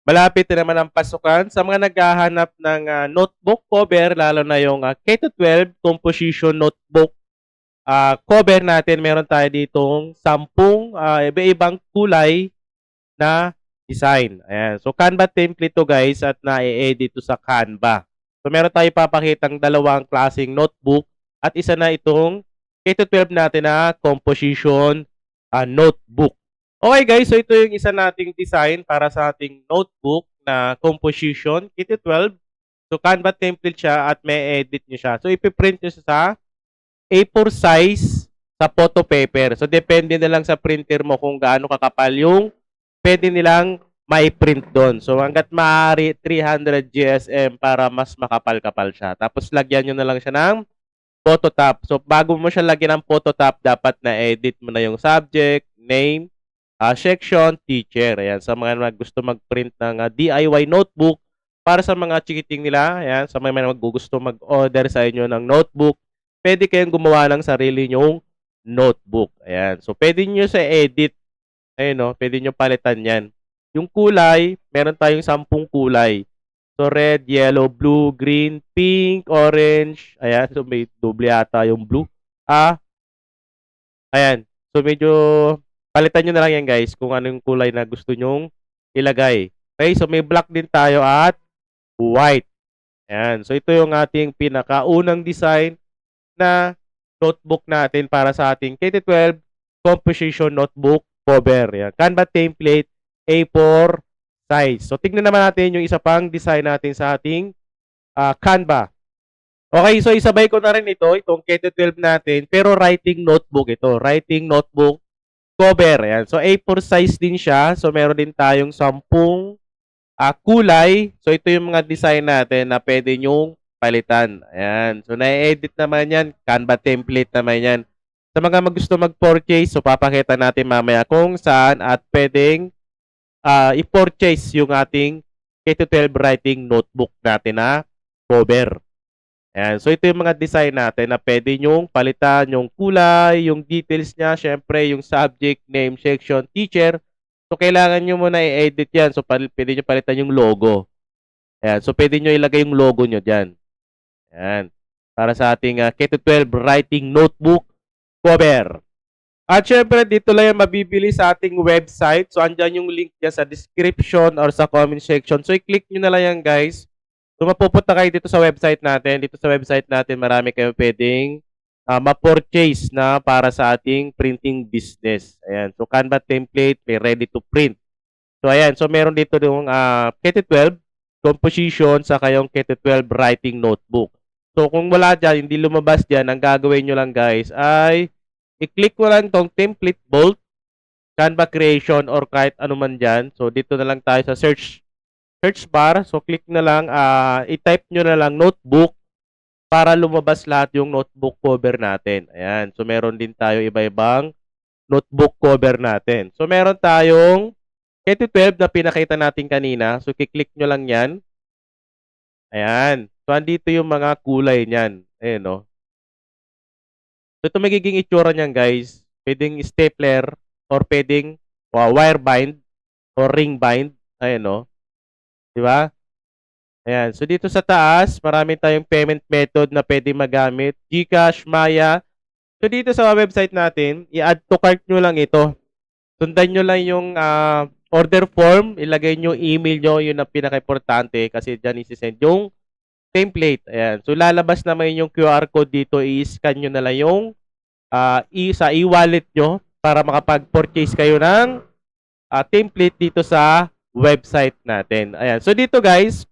Malapit na naman ang pasukan sa mga naghahanap ng notebook cover, lalo na yung K-12 composition notebook cover natin. Meron tayo ditong 10 iba-ibang kulay na design. Ayan. So, Canva template to guys at na-edit to sa Canva. So, meron tayo papakitang dalawang klaseng notebook at isa na itong K-12 natin na composition notebook. Okay guys, so ito yung isa nating design para sa ating notebook na composition K-12. So, Canva template siya at may edit nyo siya. So, ipiprint nyo siya sa A4 size sa photo paper. So, depende na lang sa printer mo kung gaano kakapal yung pwede nilang mai-print doon. So, hanggat maaari, 300 GSM para mas makapal-kapal siya. Tapos, lagyan nyo na lang siya ng phototop. So, bago mo siya lagyan ng phototop, dapat na-edit mo na yung subject, name, section, teacher. Ayan, sa mga gusto mag-print ng DIY notebook para sa mga chikiting nila, ayan, sa mga gusto mag-order sa inyo ng notebook, pwede kayong gumawa ng sarili nyong notebook. Ayan. So, pwede nyo sa edit. Ayun, no? Pwede nyo palitan yan. Yung kulay, meron tayong 10 kulay. So, red, yellow, blue, green, pink, orange. Ayan. So, may doble ata yung blue. Ayan. So, medyo palitan nyo na lang yan, guys, kung ano yung kulay na gusto nyong ilagay. Okay. So, may black din tayo at white. Ayan. So, ito yung ating pinakaunang design na notebook natin para sa ating K-12 composition notebook cover. Yan. Canva template A4 size. So, tignan naman natin yung isa pang design natin sa ating Canva. Okay, so isabay ko na rin itong K-12 natin, pero writing notebook ito. Writing notebook cover. Yan. So, A4 size din siya. So, meron din tayong 10 kulay. So, ito yung mga design natin na pwede nyong palitan. Ayan. So, na-edit naman yan. Canva template naman yan. Sa mga gusto mag-purchase, so papakita natin mamaya kung saan at pwedeng i-purchase yung ating K-12 writing notebook natin na cover. Ayan. So, ito yung mga design natin na pwede nyong palitan yung kulay, yung details niya, syempre yung subject, name, section, teacher. So, kailangan nyo muna i-edit yan. So, pwede nyo palitan yung logo. Ayan. So, pwede nyo ilagay yung logo nyo dyan. Ayan. Para sa ating K-12 writing notebook cover. At syempre, dito lang yung mabibili sa ating website. So, andyan yung link niya sa description or sa comment section. So, i-click nyo na lang yan, guys. So, mapupunta kayo dito sa website natin. Dito sa website natin, marami kayong pwedeng ma-purchase na para sa ating printing business. Ayan. So, Canva template, may ready to print. So, ayan. So, meron dito yung K-12 composition sa kayong K-12 writing notebook. So, kung wala dyan, hindi lumabas dyan, ang gagawin nyo lang guys ay i-click mo lang tong template bolt, Canva creation, or kahit ano man dyan. So, dito na lang tayo sa search bar. So, click na lang, i-type nyo na lang notebook para lumabas lahat yung notebook cover natin. Ayan. So, meron din tayo iba-ibang notebook cover natin. So, meron tayong K-12 na pinakita natin kanina. So, kiklik nyo lang yan. Ayan. So, andito yung mga kulay niyan. Ayan, no? So, ito magiging itsura niyan, guys. Pwedeng stapler or pwedeng wire bind or ring bind. Ayan, no? Diba? Ayan. So, dito sa taas, marami tayong payment method na pwede magamit. GCash, Maya. So, dito sa website natin, i-add to cart nyo lang ito. Sundan nyo lang yung order form. Ilagay nyo email nyo. Yun ang pinaka-importante kasi dyan isi-send yung template. Ayan. So, lalabas naman yung QR code dito. I-scan nyo na lang yung sa e-wallet nyo para makapag-purchase kayo ng template dito sa website natin. Ayan. So, dito guys,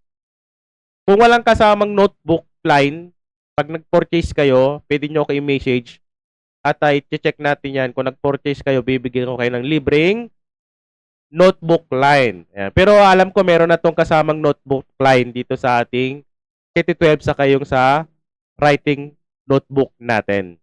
kung walang kasamang notebook line, pag nag-purchase kayo, pwede nyo ako i-message at i-check natin yan. Kung nag-purchase kayo, bibigyan ko kayo ng libreng notebook line. Ayan. Pero alam ko meron na tong kasamang notebook line dito sa ating K-12 sa kayong sa writing notebook natin.